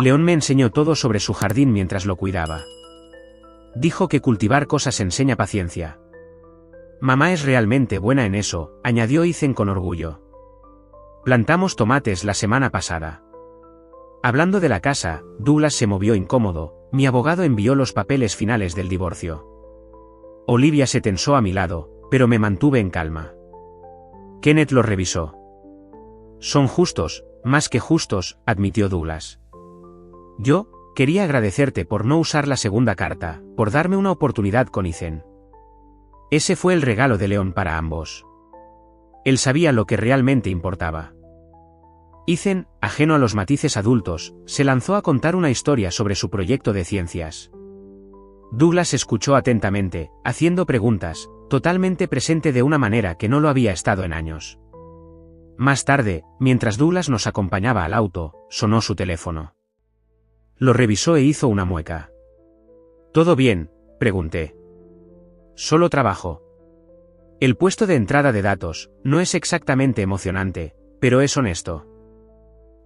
León me enseñó todo sobre su jardín mientras lo cuidaba. Dijo que cultivar cosas enseña paciencia. Mamá es realmente buena en eso, añadió Ethan con orgullo. Plantamos tomates la semana pasada. Hablando de la casa, Douglas se movió incómodo. Mi abogado envió los papeles finales del divorcio. Olivia se tensó a mi lado, pero me mantuve en calma. Kenneth los revisó. Son justos, más que justos, admitió Douglas. Yo quería agradecerte por no usar la segunda carta, por darme una oportunidad con Ethan. Ese fue el regalo de León para ambos. Él sabía lo que realmente importaba. Ethan, ajeno a los matices adultos, se lanzó a contar una historia sobre su proyecto de ciencias. Douglas escuchó atentamente, haciendo preguntas, totalmente presente de una manera que no lo había estado en años. Más tarde, mientras Douglas nos acompañaba al auto, sonó su teléfono. Lo revisó e hizo una mueca. ¿Todo bien?, pregunté. Solo trabajo. El puesto de entrada de datos no es exactamente emocionante, pero es honesto.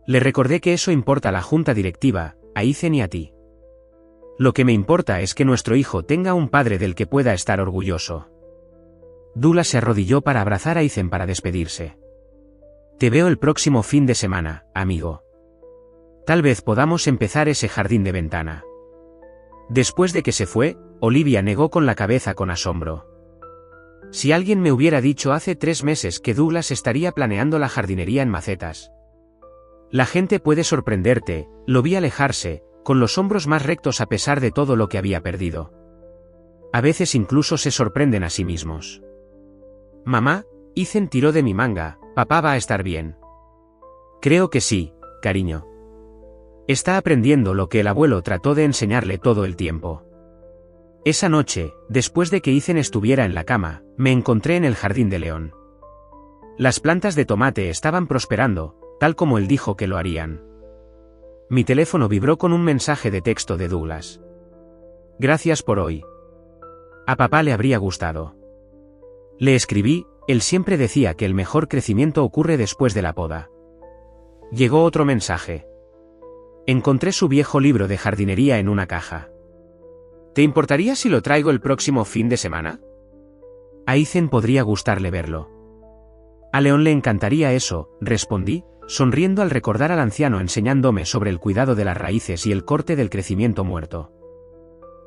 Le recordé que eso importa a la junta directiva, a Ethan y a ti. Lo que me importa es que nuestro hijo tenga un padre del que pueda estar orgulloso. Douglas se arrodilló para abrazar a Ethan para despedirse. Te veo el próximo fin de semana, amigo. Tal vez podamos empezar ese jardín de ventana. Después de que se fue, Olivia negó con la cabeza con asombro. Si alguien me hubiera dicho hace 3 meses que Douglas estaría planeando la jardinería en macetas. La gente puede sorprenderte, lo vi alejarse, con los hombros más rectos a pesar de todo lo que había perdido. A veces incluso se sorprenden a sí mismos. Mamá, Ethan tiró de mi manga, papá va a estar bien. Creo que sí, cariño. Está aprendiendo lo que el abuelo trató de enseñarle todo el tiempo. Esa noche, después de que Ethan estuviera en la cama, me encontré en el jardín de León. Las plantas de tomate estaban prosperando, tal como él dijo que lo harían. Mi teléfono vibró con un mensaje de texto de Douglas. Gracias por hoy. A papá le habría gustado. Le escribí, él siempre decía que el mejor crecimiento ocurre después de la poda. Llegó otro mensaje. Encontré su viejo libro de jardinería en una caja. ¿Te importaría si lo traigo el próximo fin de semana? A Ethan podría gustarle verlo. A León le encantaría eso, respondí, sonriendo al recordar al anciano enseñándome sobre el cuidado de las raíces y el corte del crecimiento muerto.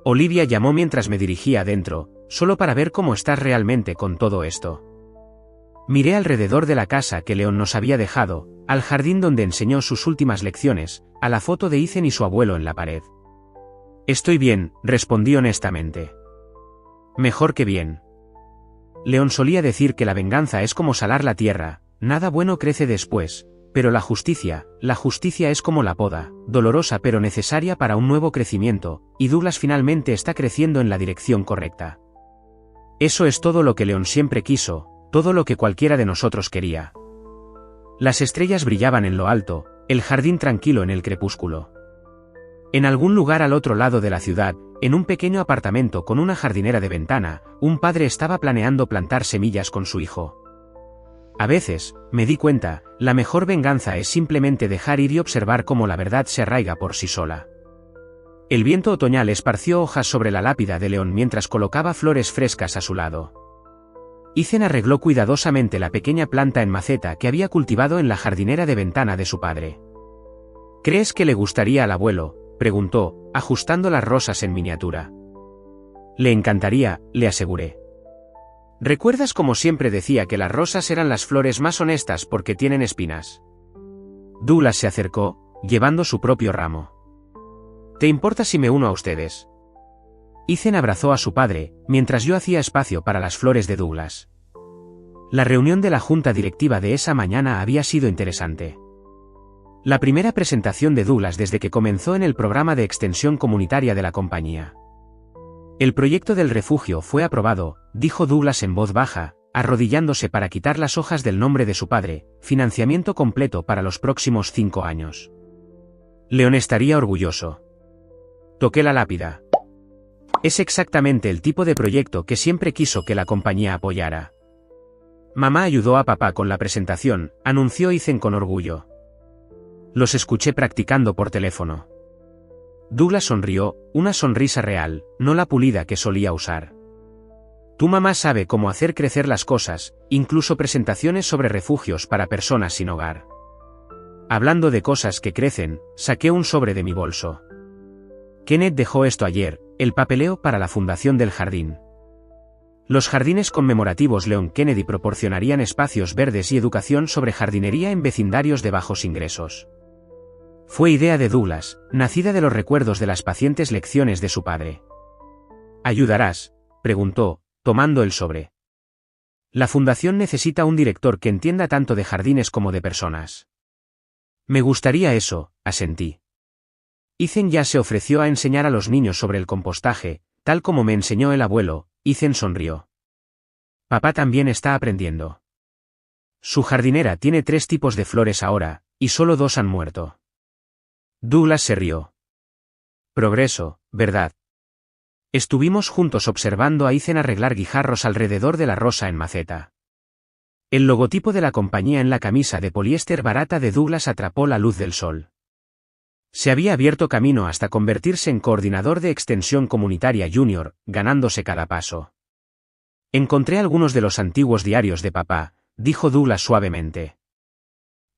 Olivia llamó mientras me dirigía adentro, solo para ver cómo estás realmente con todo esto. Miré alrededor de la casa que León nos había dejado, al jardín donde enseñó sus últimas lecciones, a la foto de Ethan y su abuelo en la pared. Estoy bien, respondí honestamente. Mejor que bien. León solía decir que la venganza es como salar la tierra, nada bueno crece después, pero la justicia es como la poda, dolorosa pero necesaria para un nuevo crecimiento, y Douglas finalmente está creciendo en la dirección correcta. Eso es todo lo que León siempre quiso, todo lo que cualquiera de nosotros quería. Las estrellas brillaban en lo alto, el jardín tranquilo en el crepúsculo. En algún lugar al otro lado de la ciudad, en un pequeño apartamento con una jardinera de ventana, un padre estaba planeando plantar semillas con su hijo. A veces, me di cuenta, la mejor venganza es simplemente dejar ir y observar cómo la verdad se arraiga por sí sola. El viento otoñal esparció hojas sobre la lápida de León mientras colocaba flores frescas a su lado. Ethan arregló cuidadosamente la pequeña planta en maceta que había cultivado en la jardinera de ventana de su padre. ¿Crees que le gustaría al abuelo?, preguntó, ajustando las rosas en miniatura. Le encantaría, le aseguré. ¿Recuerdas cómo siempre decía que las rosas eran las flores más honestas porque tienen espinas? Douglas se acercó, llevando su propio ramo. ¿Te importa si me uno a ustedes? Ethan abrazó a su padre, mientras yo hacía espacio para las flores de Douglas. La reunión de la junta directiva de esa mañana había sido interesante. La primera presentación de Douglas desde que comenzó en el programa de extensión comunitaria de la compañía. El proyecto del refugio fue aprobado, dijo Douglas en voz baja, arrodillándose para quitar las hojas del nombre de su padre, financiamiento completo para los próximos 5 años. León estaría orgulloso. Toqué la lápida. Es exactamente el tipo de proyecto que siempre quiso que la compañía apoyara. Mamá ayudó a papá con la presentación, anunció Ethan con orgullo. Los escuché practicando por teléfono. Douglas sonrió, una sonrisa real, no la pulida que solía usar. Tu mamá sabe cómo hacer crecer las cosas, incluso presentaciones sobre refugios para personas sin hogar. Hablando de cosas que crecen, saqué un sobre de mi bolso. Kenneth dejó esto ayer, el papeleo para la fundación del jardín. Los jardines conmemorativos Leon Kennedy proporcionarían espacios verdes y educación sobre jardinería en vecindarios de bajos ingresos. Fue idea de Douglas, nacida de los recuerdos de las pacientes lecciones de su padre. ¿Ayudarás?, preguntó, tomando el sobre. La fundación necesita un director que entienda tanto de jardines como de personas. Me gustaría eso, asentí. Ethan ya se ofreció a enseñar a los niños sobre el compostaje, tal como me enseñó el abuelo. Ethan sonrió. Papá también está aprendiendo. Su jardinera tiene 3 tipos de flores ahora, y solo 2 han muerto. Douglas se rió. Progreso, ¿verdad? Estuvimos juntos observando a Ethan arreglar guijarros alrededor de la rosa en maceta. El logotipo de la compañía en la camisa de poliéster barata de Douglas atrapó la luz del sol. Se había abierto camino hasta convertirse en coordinador de extensión comunitaria junior, ganándose cada paso. Encontré algunos de los antiguos diarios de papá, dijo Douglas suavemente.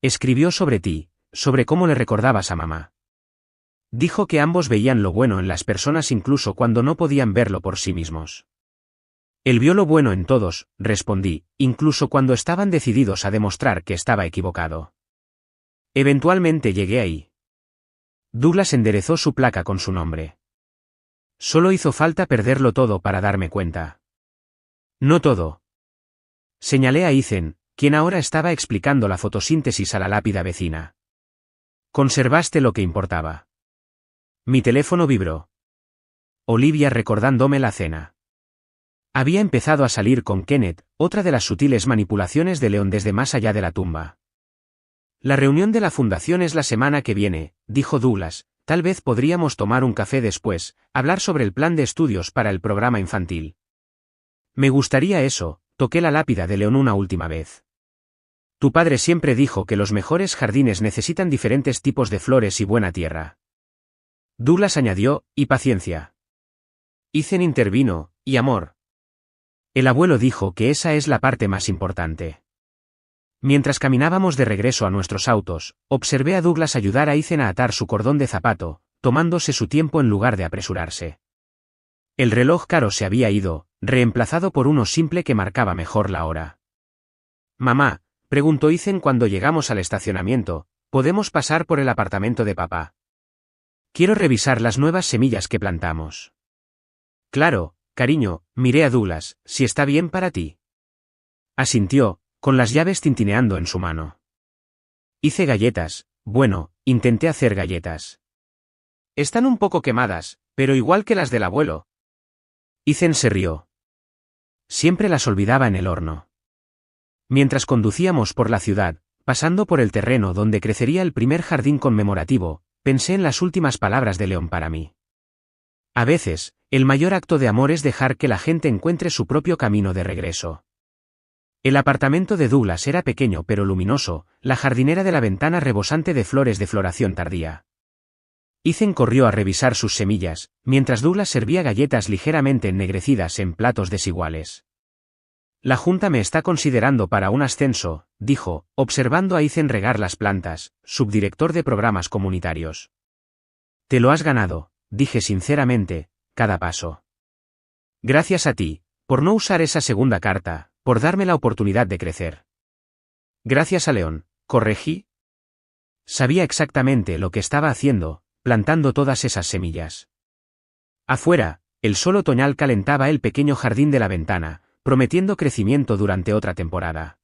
Escribió sobre ti, sobre cómo le recordabas a mamá. Dijo que ambos veían lo bueno en las personas incluso cuando no podían verlo por sí mismos. Él vio lo bueno en todos, respondí, incluso cuando estaban decididos a demostrar que estaba equivocado. Eventualmente llegué ahí. Douglas enderezó su placa con su nombre. Solo hizo falta perderlo todo para darme cuenta. No todo. Señalé a Ethan, quien ahora estaba explicando la fotosíntesis a la lápida vecina. Conservaste lo que importaba. Mi teléfono vibró. Olivia recordándome la cena. Había empezado a salir con Kenneth, otra de las sutiles manipulaciones de Leon desde más allá de la tumba. La reunión de la fundación es la semana que viene, dijo Douglas, tal vez podríamos tomar un café después, hablar sobre el plan de estudios para el programa infantil. Me gustaría eso, toqué la lápida de Leon una última vez. Tu padre siempre dijo que los mejores jardines necesitan diferentes tipos de flores y buena tierra. Douglas añadió, y paciencia. Ethan intervino, y amor. El abuelo dijo que esa es la parte más importante. Mientras caminábamos de regreso a nuestros autos, observé a Douglas ayudar a Ethan a atar su cordón de zapato, tomándose su tiempo en lugar de apresurarse. El reloj caro se había ido, reemplazado por uno simple que marcaba mejor la hora. Mamá, preguntó Ethan cuando llegamos al estacionamiento, ¿podemos pasar por el apartamento de papá? Quiero revisar las nuevas semillas que plantamos. Claro, cariño, miré a Douglas, si está bien para ti. Asintió, con las llaves tintineando en su mano. Hice galletas, bueno, intenté hacer galletas. Están un poco quemadas, pero igual que las del abuelo. Ethan se rió. Siempre las olvidaba en el horno. Mientras conducíamos por la ciudad, pasando por el terreno donde crecería el primer jardín conmemorativo, pensé en las últimas palabras de Leon para mí. A veces, el mayor acto de amor es dejar que la gente encuentre su propio camino de regreso. El apartamento de Douglas era pequeño pero luminoso, la jardinera de la ventana rebosante de flores de floración tardía. Ethan corrió a revisar sus semillas, mientras Douglas servía galletas ligeramente ennegrecidas en platos desiguales. La Junta me está considerando para un ascenso, dijo, observando a Ethan regar las plantas, subdirector de programas comunitarios. Te lo has ganado, dije sinceramente, cada paso. Gracias a ti, por no usar esa segunda carta, por darme la oportunidad de crecer. Gracias a Leon, corregí. Sabía exactamente lo que estaba haciendo, plantando todas esas semillas. Afuera, el sol otoñal calentaba el pequeño jardín de la ventana, prometiendo crecimiento durante otra temporada.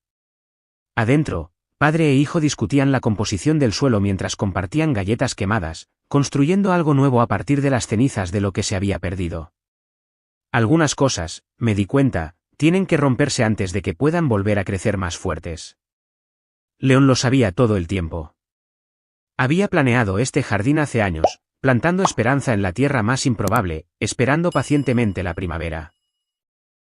Adentro, padre e hijo discutían la composición del suelo mientras compartían galletas quemadas, construyendo algo nuevo a partir de las cenizas de lo que se había perdido. Algunas cosas, me di cuenta, tienen que romperse antes de que puedan volver a crecer más fuertes. Leon lo sabía todo el tiempo. Había planeado este jardín hace años, plantando esperanza en la tierra más improbable, esperando pacientemente la primavera.